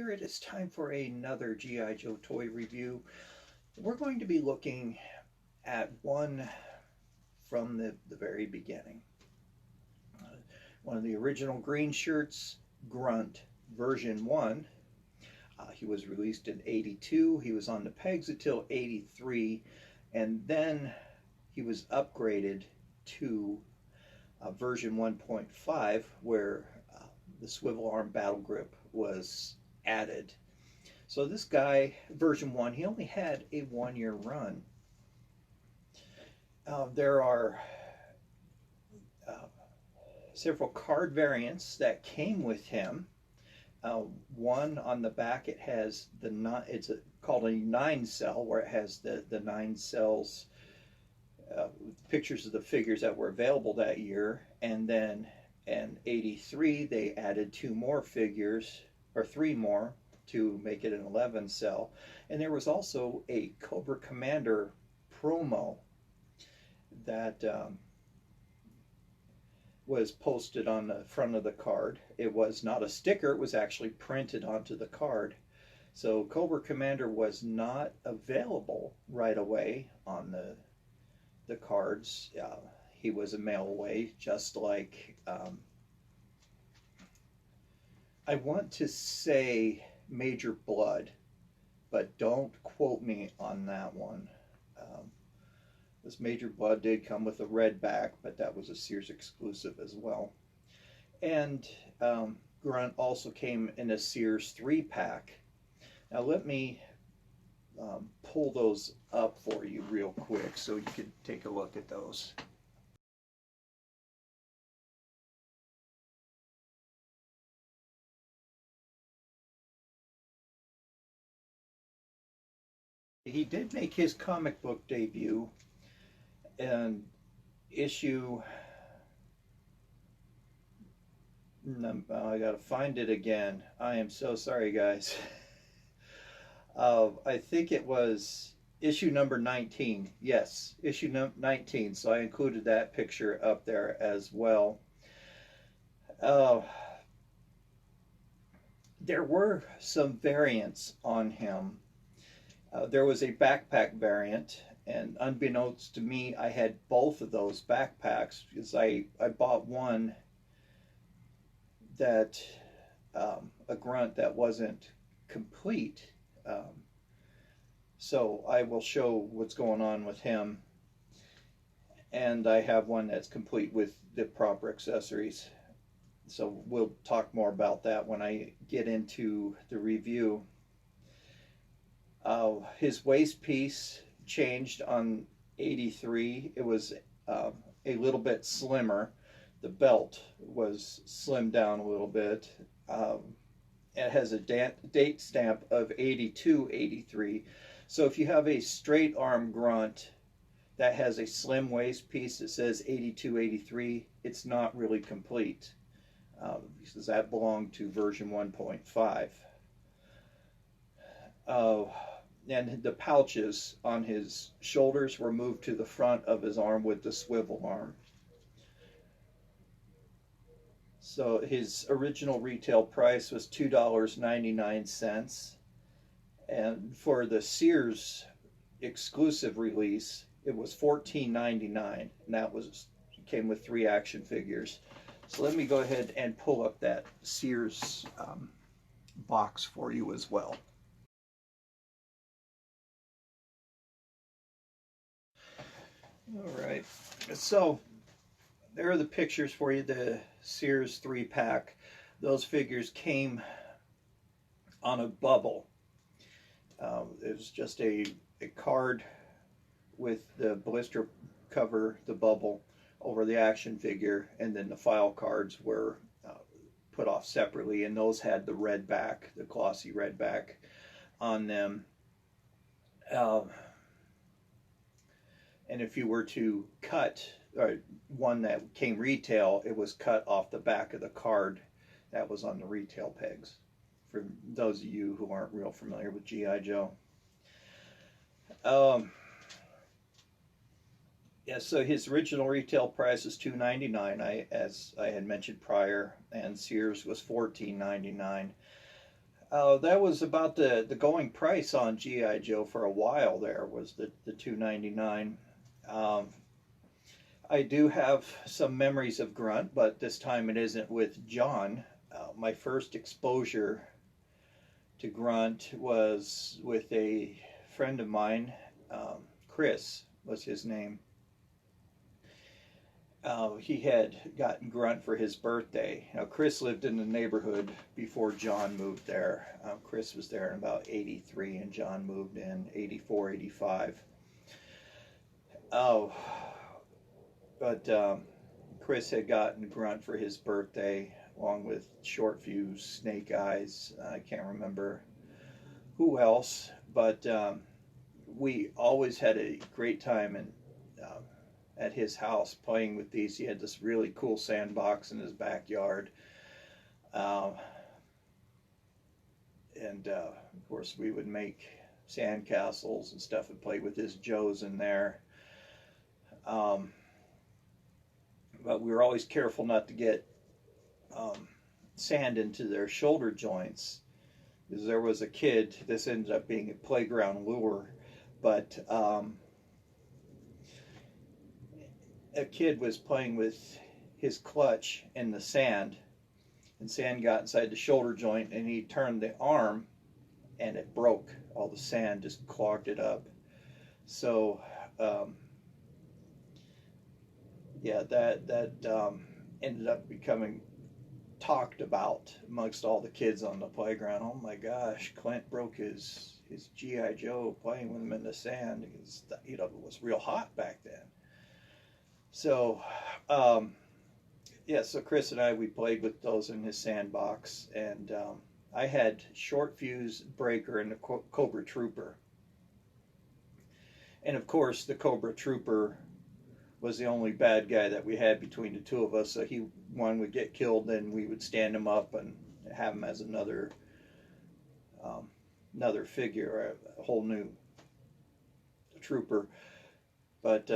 here it is time for another G.I. Joe toy review. We're going to be looking at one from the very beginning. One of the original green shirts, Grunt, version 1. He was released in '82. He was on the pegs until '83, and then he was upgraded to version 1.5, where the swivel arm battle grip was added. So this guy, version 1, he only had a 1-year run. There are several card variants that came with him. One on the back, it has called a 9-cell, where it has the 9 cells, pictures of the figures that were available that year. And then in '83 they added 2 more figures, or 3 more, to make it an 11-cell. And there was also a Cobra Commander promo that was posted on the front of the card. It was not a sticker, it was actually printed onto the card. So Cobra Commander was not available right away on the cards. He was a mail away, just like I want to say Major Blood, but don't quote me on that one. This Major Blood did come with a red back, but that was a Sears exclusive as well. And Grunt also came in a Sears 3-pack. Now let me pull those up for you real quick so you can take a look at those. He did make his comic book debut in issue, I gotta find it again. I am so sorry, guys. I think it was issue number 19. Yes, issue 19. So I included that picture up there as well. There were some variants on him. There was a backpack variant, and unbeknownst to me, I had both of those backpacks because I bought one that a Grunt that wasn't complete. So I will show what's going on with him, and I have one that's complete with the proper accessories. So we'll talk more about that when I get into the review. His waist piece changed on '83. It was a little bit slimmer. The belt was slimmed down a little bit. It has a date stamp of '82-'83. So if you have a straight arm Grunt that has a slim waist piece that says '82-'83, it's not really complete, because that belonged to version 1.5. And the pouches on his shoulders were moved to the front of his arm with the swivel arm. So his original retail price was $2.99, and for the Sears exclusive release it was $14.99, and that came with 3 action figures. So let me go ahead and pull up that Sears box for you as well. All right, so there are the pictures for you, the Sears 3-pack. Those figures came on a bubble. It was just a card with the blister cover, the bubble, over the action figure, and then the file cards were put off separately, and those had the red back, the glossy red back on them. And if you were to cut one that came retail, it was cut off the back of the card that was on the retail pegs, for those of you who aren't real familiar with G.I. Joe. Yeah, so his original retail price is $2.99, as I had mentioned prior, and Sears was $14.99. That was about the going price on GI Joe for a while. There was the $2.99. Um, I do have some memories of Grunt, but this time it isn't with John. My first exposure to Grunt was with a friend of mine. Chris was his name. He had gotten Grunt for his birthday. Now, Chris lived in the neighborhood before John moved there. Chris was there in about 83 and John moved in 84, 85. Oh, but Chris had gotten Grunt for his birthday along with Short Fuse, Snake Eyes. I can't remember who else, but we always had a great time at his house playing with these. He had this really cool sandbox in his backyard. Uh, and of course, we would make sandcastles and stuff and play with his Joes in there. But we were always careful not to get sand into their shoulder joints. Because there was a kid, this ended up being a playground lure, but a kid was playing with his clutch in the sand, and sand got inside the shoulder joint, and he turned the arm, and it broke. All the sand just clogged it up. So, yeah, that ended up becoming talked about amongst all the kids on the playground. Oh my gosh, Clint broke his GI Joe playing with him in the sand because it was real hot back then. So yeah, so Chris and we played with those in his sandbox, and I had Short Fuse, Breaker, and the Cobra Trooper. And of course, the Cobra Trooper was the only bad guy that we had between the two of us. So one would get killed, then we would stand him up and have him as another figure, a whole new trooper. But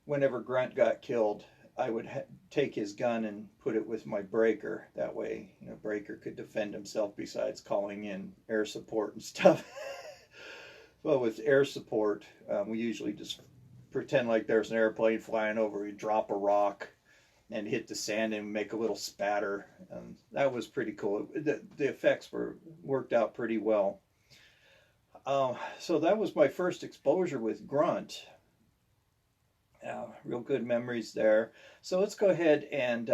whenever Grunt got killed, I would take his gun and put it with my Breaker. That way, Breaker could defend himself besides calling in air support and stuff. Well, with air support, we usually just pretend like there's an airplane flying over. We drop a rock and hit the sand and make a little spatter, and that was pretty cool. The effects worked out pretty well. So that was my first exposure with Grunt. Real good memories there. So let's go ahead and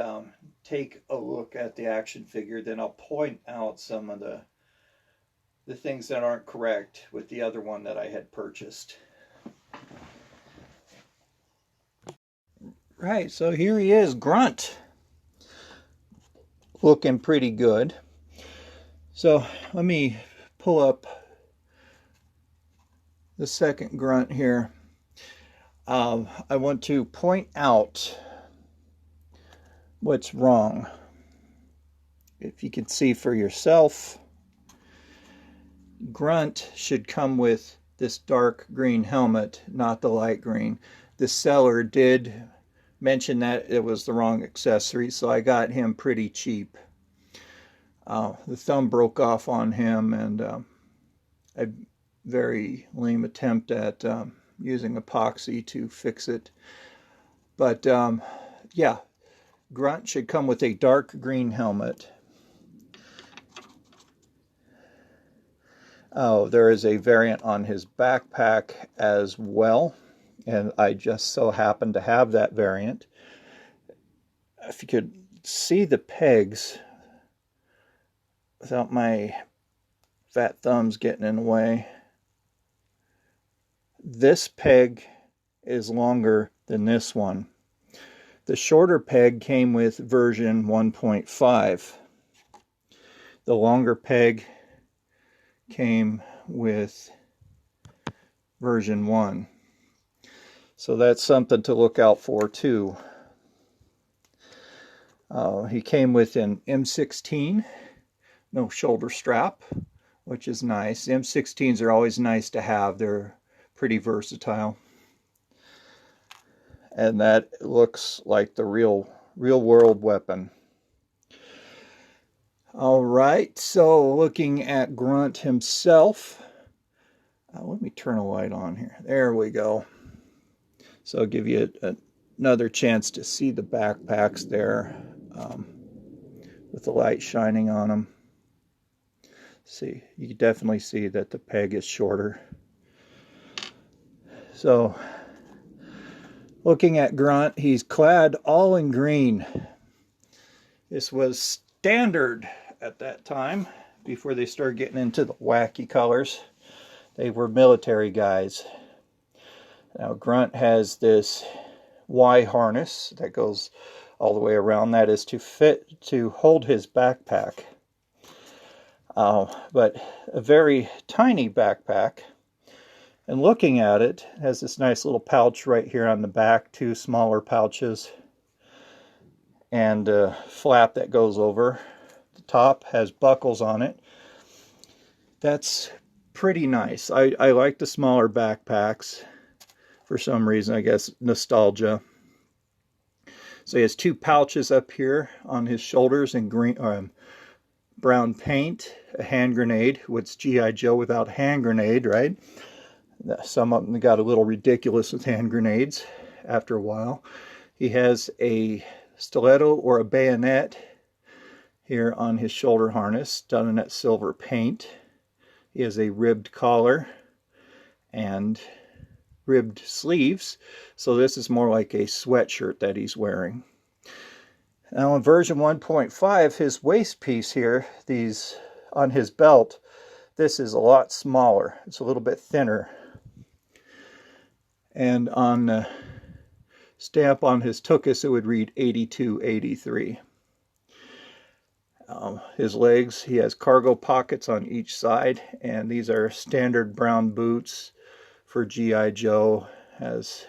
take a look at the action figure. Then I'll point out some of the things that aren't correct with the other one that I had purchased. Right, so here he is, Grunt. Looking pretty good. So let me pull up the second Grunt here. I want to point out what's wrong. If you can see for yourself, Grunt should come with this dark green helmet, not the light green. The seller did mention that it was the wrong accessory, so I got him pretty cheap. The thumb broke off on him, and a very lame attempt at using epoxy to fix it. But yeah, Grunt should come with a dark green helmet. Oh, there is a variant on his backpack as well, and I just so happen to have that variant. If you could see the pegs without my fat thumbs getting in the way, this peg is longer than this one. The shorter peg came with version 1.5. The longer peg came with version 1. So that's something to look out for too. He came with an M16, no shoulder strap, which is nice. M16s are always nice to have. They're pretty versatile. And that looks like the real world weapon. All right, so looking at Grunt himself, let me turn a light on here. There we go. So I'll give you another chance to see the backpacks there with the light shining on them. See, you can definitely see that the peg is shorter. So looking at Grunt, he's clad all in green. This was standard at that time before they started getting into the wacky colors. They were military guys. Now Grunt has this Y harness that goes all the way around. That is to hold his backpack. But a very tiny backpack. And looking at it, it has this nice little pouch right here on the back, two smaller pouches, and a flap that goes over. The top has buckles on it. That's pretty nice. I like the smaller backpacks for some reason, I guess nostalgia. So he has two pouches up here on his shoulders in green, brown paint, a hand grenade. What's G.I. Joe without hand grenade, right? Some of them got a little ridiculous with hand grenades after a while. He has a stiletto or a bayonet here on his shoulder harness, done in that silver paint. He has a ribbed collar and ribbed sleeves, so this is more like a sweatshirt that he's wearing. Now in version 1.5, his waist piece here, these on his belt, this is a lot smaller. It's a little bit thinner. And on the stamp on his tuchus, it would read 8283. His legs, he has cargo pockets on each side, and these are standard brown boots for G.I. Joe. Has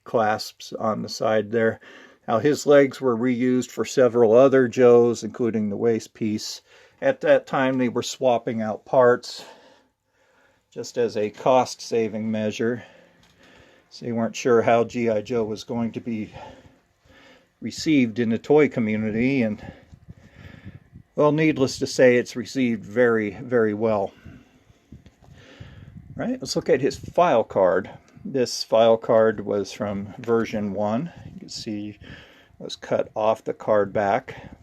clasps on the side there. Now his legs were reused for several other Joes, including the waist piece. At that time they were swapping out parts just as a cost-saving measure. So they weren't sure how G.I. Joe was going to be received in the toy community, and well, needless to say, it's received very, very well. Right, let's look at his file card. This file card was from version 1. You can see it was cut off the card back.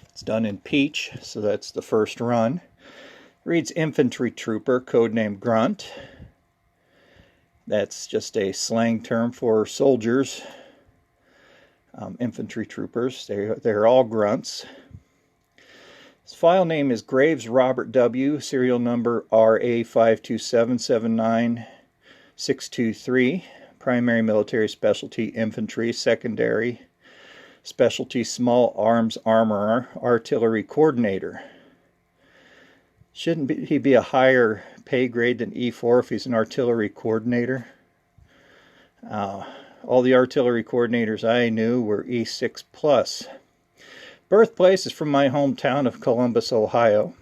It's done in peach, so that's the first run. It reads Infantry Trooper, codenamed Grunt. That's just a slang term for soldiers. Infantry troopers, they're all grunts. His file name is Graves Robert W., serial number RA527799623, primary military specialty infantry, secondary specialty small arms armorer, artillery coordinator. Shouldn't he be a higher pay grade than E4 if he's an artillery coordinator? All the artillery coordinators I knew were E6 plus. Birthplace is from my hometown of Columbus, Ohio.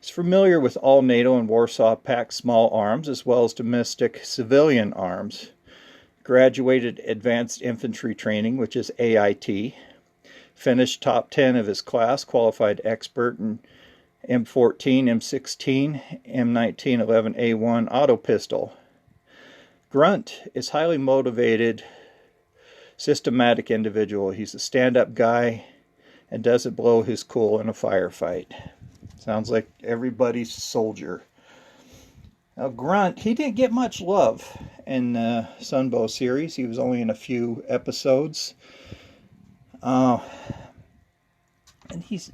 He's familiar with all NATO and Warsaw Pact small arms as well as domestic civilian arms. Graduated Advanced Infantry Training, which is AIT. Finished top 10 of his class, qualified expert in M14, M16, M19, 11A1 auto pistol. Grunt is highly motivated, systematic individual. He's a stand-up guy and doesn't blow his cool in a firefight. Sounds like everybody's soldier. Now Grunt, he didn't get much love in the Sunbow series. He was only in a few episodes. And he's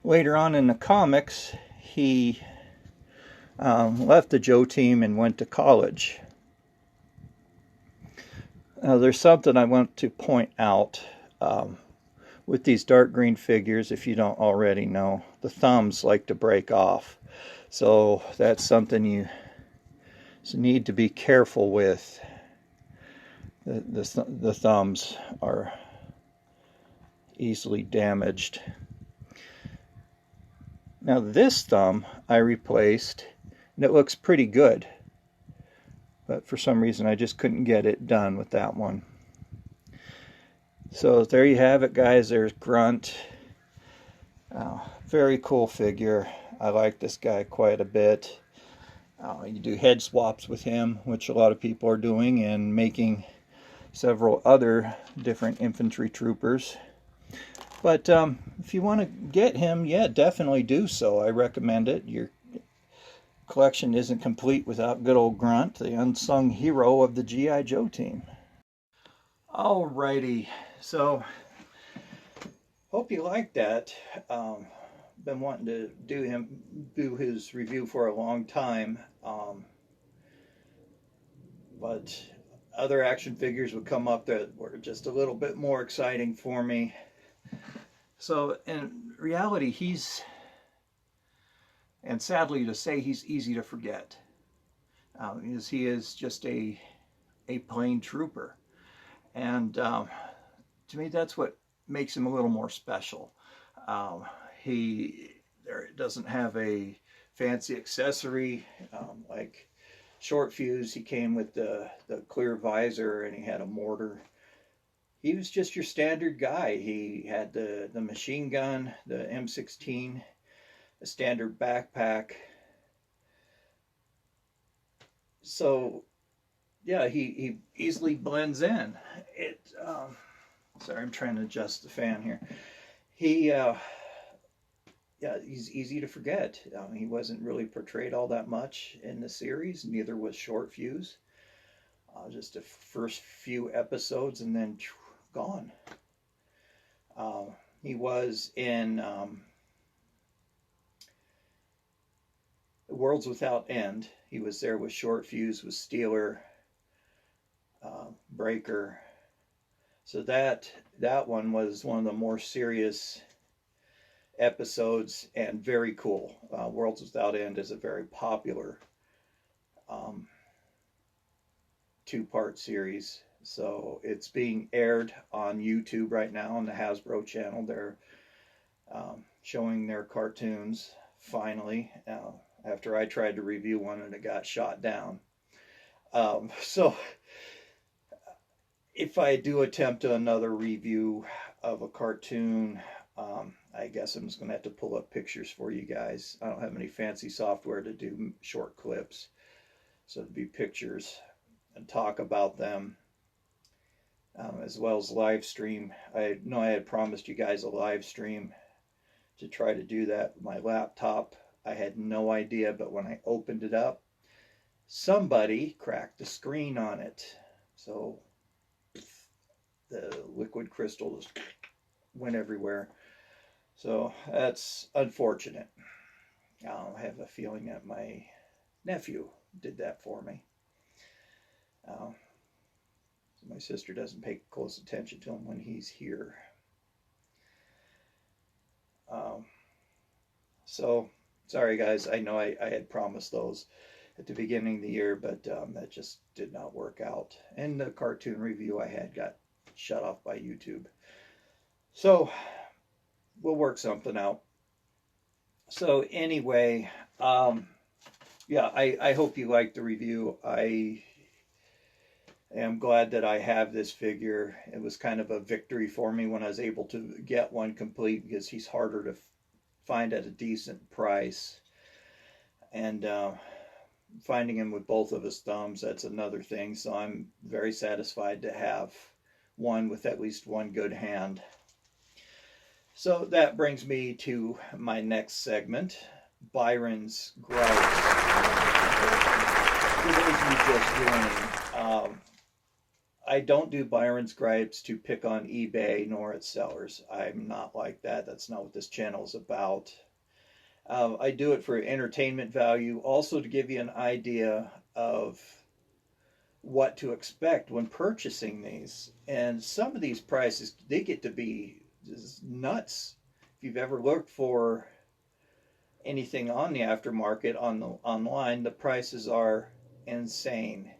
later on in the comics, he left the Joe team and went to college. Now there's something I want to point out with these dark green figures, if you don't already know. The thumbs like to break off. So that's something you need to be careful with. The thumbs are easily damaged. Now this thumb I replaced, and it looks pretty good. But for some reason I just couldn't get it done with that one. So there you have it, guys. There's Grunt. Very cool figure. I like this guy quite a bit. You do head swaps with him, which a lot of people are doing, and making several other different infantry troopers. But if you want to get him, yeah, definitely do so. I recommend it. Your collection isn't complete without good old Grunt, the unsung hero of the G.I. Joe team. Alrighty, so hope you liked that. Been wanting to do his review for a long time, but other action figures would come up that were just a little bit more exciting for me. So in reality, and sadly to say, he's easy to forget. He is just a plain trooper. And to me, that's what makes him a little more special. He doesn't have a fancy accessory like Short Fuse. He came with the clear visor, and he had a mortar. He was just your standard guy. He had the machine gun, the M16, a standard backpack. So yeah, he easily blends in. Sorry, I'm trying to adjust the fan here. Yeah, he's easy to forget. He wasn't really portrayed all that much in the series. Neither was Short Fuse. Just the first few episodes, and then gone. He was in Worlds Without End. He was there with Short Fuse, with Steeler, Breaker. So that one was one of the more serious episodes, and very cool. Worlds Without End is a very popular two-part series. So it's being aired on YouTube right now on the Hasbro channel. They're showing their cartoons finally, after I tried to review one and it got shot down. So if I do attempt another review of a cartoon, I guess I'm just going to have to pull up pictures for you guys. I don't have any fancy software to do short clips. So it'd be pictures and talk about them, as well as live stream. I know I had promised you guys a live stream to try to do that with my laptop. I had no idea, but when I opened it up, somebody cracked the screen on it. So the liquid crystal just went everywhere. So that's unfortunate. I have a feeling that my nephew did that for me. My sister doesn't pay close attention to him when he's here. So sorry guys, I know I had promised those at the beginning of the year, but that just did not work out. And the cartoon review I had got shut off by YouTube. So we'll work something out. So anyway, yeah, I hope you liked the review. I am glad that I have this figure. It was kind of a victory for me when I was able to get one complete, because he's harder to find at a decent price. And finding him with both of his thumbs, that's another thing. So I'm very satisfied to have one with at least one good hand. So that brings me to my next segment, Byron's Gripes. For those of you just joining, I don't do Byron's Gripes to pick on eBay nor its sellers. I'm not like that. That's not what this channel is about. I do it for entertainment value, also to give you an idea of what to expect when purchasing these. And some of these prices, they get to be just nuts. If you've ever looked for anything on the aftermarket online, the prices are insane.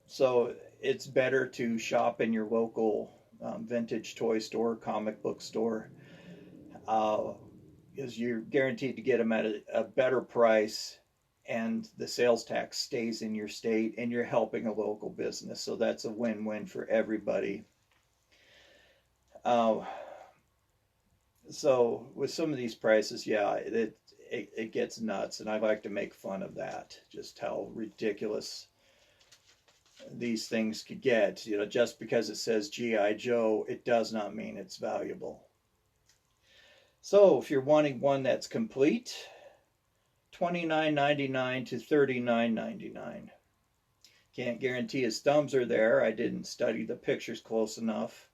So it's better to shop in your local vintage toy store, comic book store, because you're guaranteed to get them at a better price, and the sales tax stays in your state, and you're helping a local business. So that's a win-win for everybody. So with some of these prices, yeah, it gets nuts, and I like to make fun of that, just how ridiculous these things could get. You know, just because it says G.I. Joe, it does not mean it's valuable. So if you're wanting one that's complete, $29.99 to $39.99. Can't guarantee his thumbs are there. I didn't study the pictures close enough.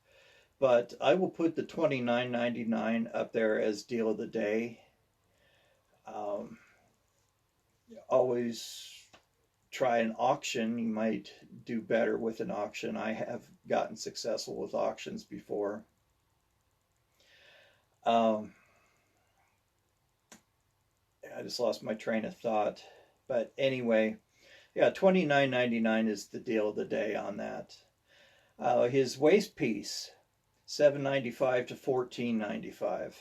But I will put the $29.99 up there as deal of the day. Um, Always try an auction. You might do better with an auction. I have gotten successful with auctions before. Um, I just lost my train of thought. But anyway, yeah, $29.99 is the deal of the day on that. His waist piece, $7.95 to $14.95.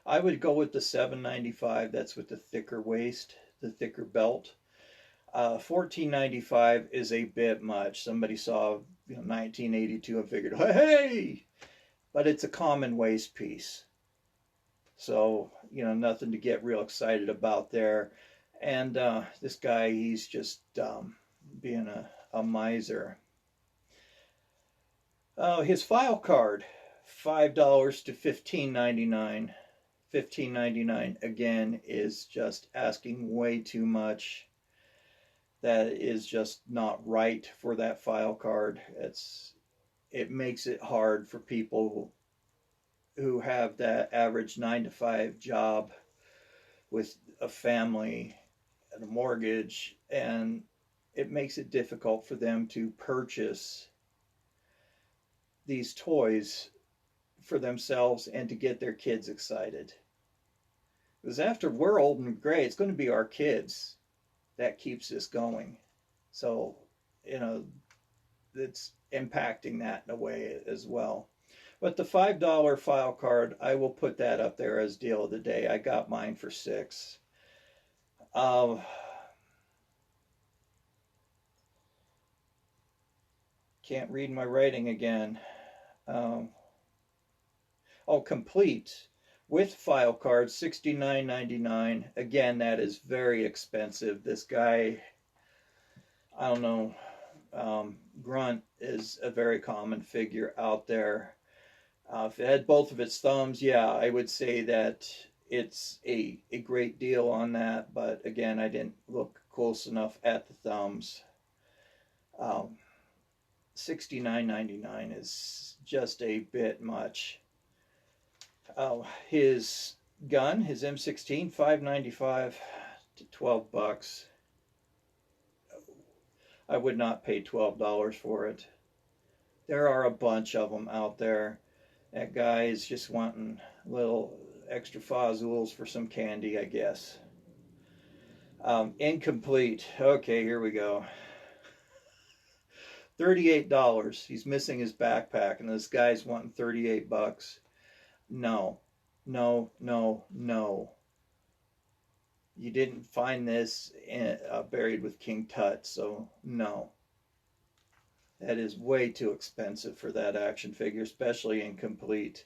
I would go with the $7.95. That's with the thicker waist, the thicker belt. $14.95 is a bit much. Somebody saw 1982 and figured, hey, but it's a common waist piece. So, nothing to get real excited about there. And this guy, he's just being a miser. His file card, $5 to $15.99. $15.99 again is just asking way too much. That is just not right for that file card. It makes it hard for people who have that average 9 to 5 job with a family and a mortgage, and it makes it difficult for them to purchase these toys for themselves and to get their kids excited. Because after we're old and gray, it's going to be our kids that keeps this going. So, it's impacting that in a way as well. But the $5 file card, I will put that up there as deal of the day. I got mine for $6. Can't read my writing again. Complete with file card, $69.99. Again, that is very expensive. This guy, I don't know, GRUNT is a very common figure out there. If it had both of its thumbs, yeah, I would say that it's a great deal on that. But again, I didn't look close enough at the thumbs. $69.99 is just a bit much. His gun, his M16, $5.95 to $12. I would not pay $12 for it. There are a bunch of them out there. That guy is just wanting little extra fazools for some candy, I guess. Incomplete. Okay, here we go. $38. He's missing his backpack, and this guy's wanting $38. No. You didn't find this buried with King Tut, so no. That is way too expensive for that action figure, especially incomplete.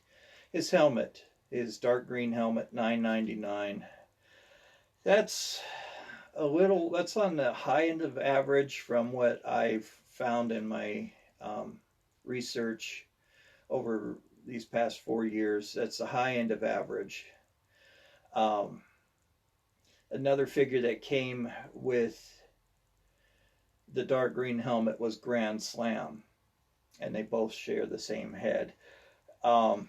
His helmet, his dark green helmet, $9.99. That's on the high end of average from what I've found in my research over these past 4 years. That's the high end of average. Another figure that came with the dark green helmet was Grand Slam, and they both share the same head. But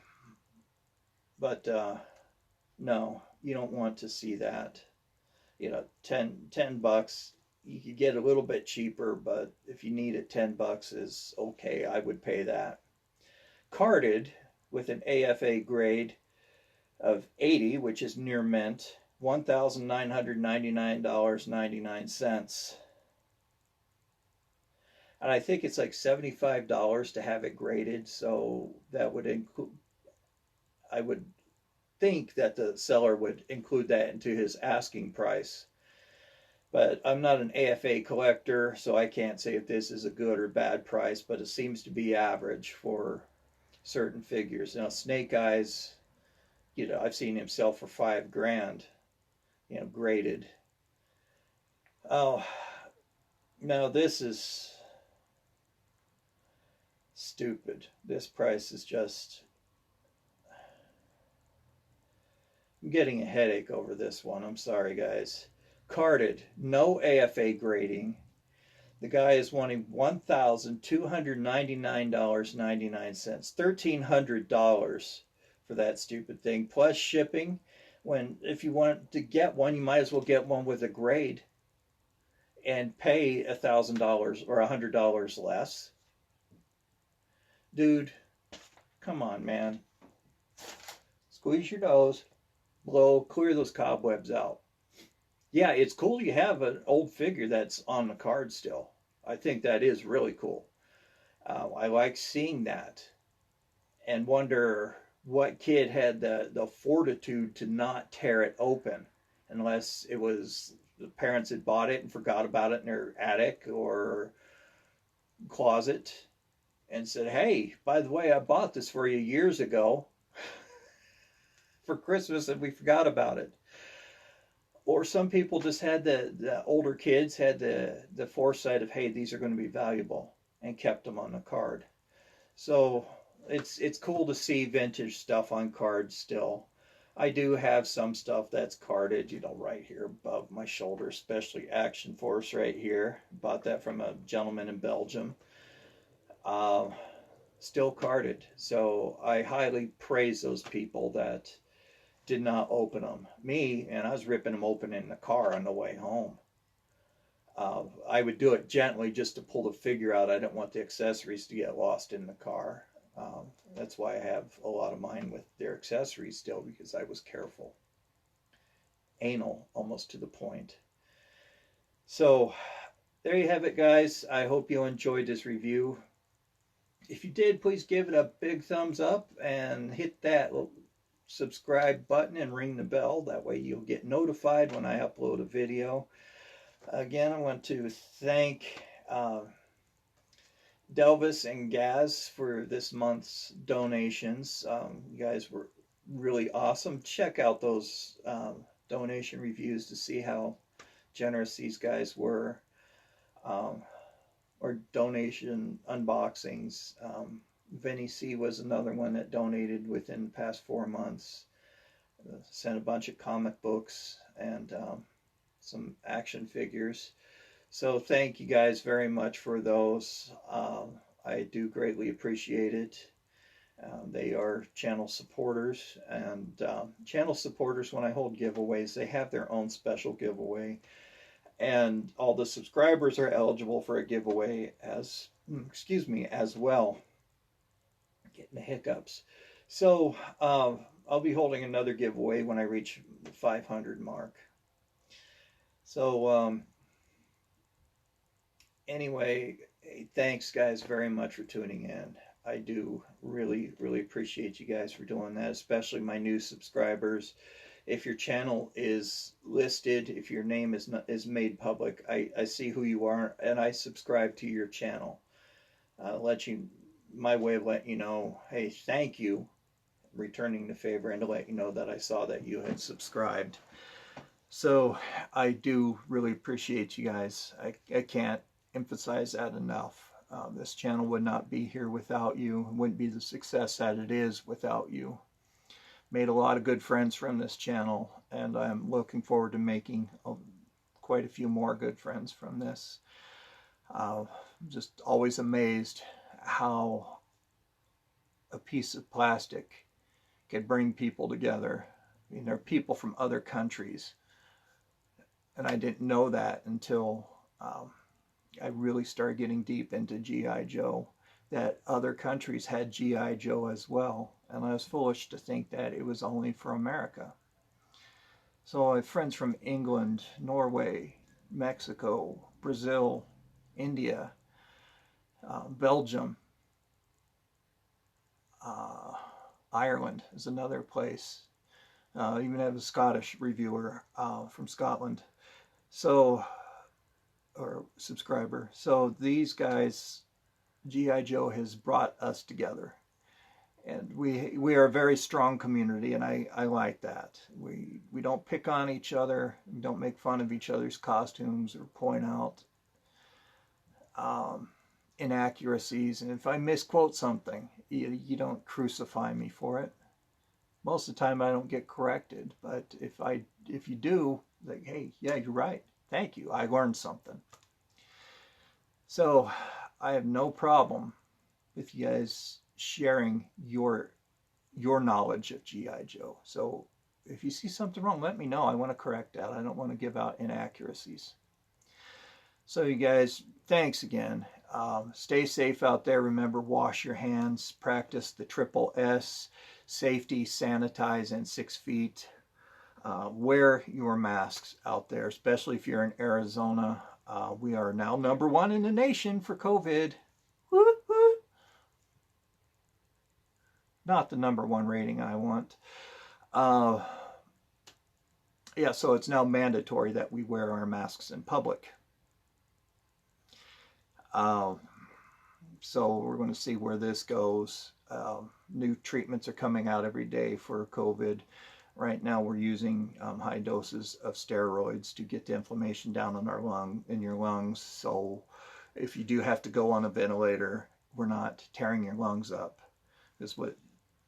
no, you don't want to see that. $10. You could get a little bit cheaper, but if you need it, $10 is okay. I would pay that. Carded with an AFA grade of 80, which is near mint, $1,999.99. And I think it's like $75 to have it graded, so that would include, I would think that the seller would include that into his asking price. But I'm not an AFA collector, so I can't say if this is a good or bad price, but it seems to be average for certain figures. Now, Snake Eyes, you know, I've seen him sell for $5,000, you know, graded. Oh, now this is stupid. This price is just... I'm getting a headache over this one. I'm sorry, guys. Carded, no AFA grading. The guy is wanting $1,299.99. $1,300 for that stupid thing, plus shipping. When if you want to get one, you might as well get one with a grade and pay $1,000 or $100 less. Dude, come on, man. Squeeze your nose, blow, clear those cobwebs out. Yeah, it's cool you have an old figure that's on the card still. I think that is really cool. I like seeing that and wonder what kid had the fortitude to not tear it open, unless it was the parents had bought it and forgot about it in their attic or closet and said, hey, by the way, I bought this for you years ago for Christmas and we forgot about it. Or some people just had the older kids had the foresight of, hey, these are going to be valuable, and kept them on the card. So it's cool to see vintage stuff on cards still. I do have some stuff that's carded, you know, right here above my shoulder, especially Action Force right here. Bought that from a gentleman in Belgium. Still carded. So I highly praise those people that did not open them. Me, and I was ripping them open in the car on the way home. I would do it gently just to pull the figure out. I didn't want the accessories to get lost in the car. That's why I have a lot of mine with their accessories still, because I was careful. Anal, almost to the point. So, there you have it, guys. I hope you enjoyed this review. If you did, please give it a big thumbs up and hit that subscribe button and ring the bell. That way you'll get notified when I upload a video. Again, I want to thank Delvis and Gazz for this month's donations. You guys were really awesome. Check out those donation reviews to see how generous these guys were. Or donation unboxings. Vinny C was another one that donated within the past 4 months. Sent a bunch of comic books and some action figures. So thank you guys very much for those. I do greatly appreciate it. They are channel supporters, and channel supporters, when I hold giveaways, they have their own special giveaway, and all the subscribers are eligible for a giveaway as well. Getting the hiccups. So I'll be holding another giveaway when I reach the 500 mark. So anyway, thanks guys very much for tuning in. I do really appreciate you guys for doing that, especially my new subscribers. If your channel is listed, if your name is made public, I see who you are and I subscribe to your channel. My way of letting you know, hey, thank you, returning the favor, and to let you know that I saw that you had subscribed. So I do really appreciate you guys. I can't emphasize that enough. This channel would not be here without you. It wouldn't be the success that it is without you. Made a lot of good friends from this channel, and I'm looking forward to making quite a few more good friends from this. Just always amazed how a piece of plastic can bring people together. I mean, there are people from other countries, and I didn't know that until I really started getting deep into G.I. Joe, that other countries had G.I. Joe as well, and I was foolish to think that it was only for America. So I have friends from England, Norway, Mexico, Brazil, India, Belgium, Ireland is another place. Even have a Scottish reviewer from Scotland, so, or subscriber. So these guys, G.I. Joe has brought us together, And we are a very strong community, and I like that. We don't pick on each other. We don't make fun of each other's costumes or point out inaccuracies. And if I misquote something, you don't crucify me for it. Most of the time I don't get corrected, but if you do, like, hey, yeah, you're right. Thank you. I learned something. So I have no problem with you guys sharing your knowledge of G.I. Joe. So if you see something wrong, let me know. I want to correct that. I don't want to give out inaccuracies. So you guys, thanks again. Stay safe out there. Remember, wash your hands. Practice the triple S. Safety, sanitize, and 6 feet. Wear your masks out there, especially if you're in Arizona. We are now #1 in the nation for COVID. Woo, woo. Not the #1 rating I want. Yeah, so it's now mandatory that we wear our masks in public. So we're going to see where this goes. New treatments are coming out every day for COVID. Right now we're using high doses of steroids to get the inflammation down in your lungs. So if you do have to go on a ventilator, we're not tearing your lungs up. Because what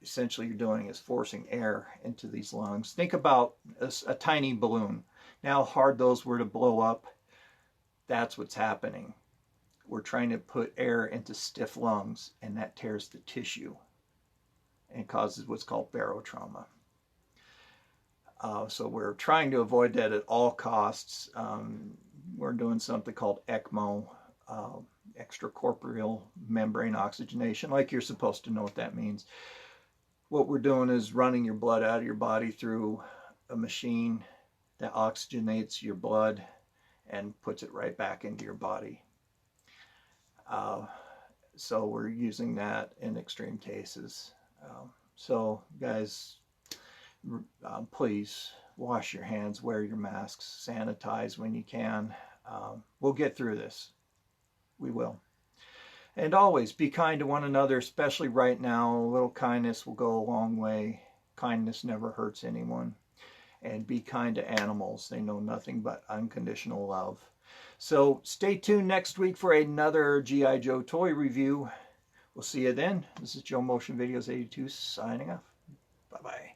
essentially you're doing is forcing air into these lungs. Think about a tiny balloon. Now how hard those were to blow up, that's what's happening. We're trying to put air into stiff lungs, and that tears the tissue and causes what's called barotrauma. So we're trying to avoid that at all costs. We're doing something called ECMO, extracorporeal membrane oxygenation, like you're supposed to know what that means. What we're doing is running your blood out of your body through a machine that oxygenates your blood and puts it right back into your body. So we're using that in extreme cases. So guys, please wash your hands, wear your masks, sanitize when you can. We'll get through this. We will. And always be kind to one another, especially right now. A little kindness will go a long way. Kindness never hurts anyone. And be kind to animals. They know nothing but unconditional love. So stay tuned next week for another G.I. Joe toy review. We'll see you then. This is Joe Motion Videos 82 signing off. Bye-bye.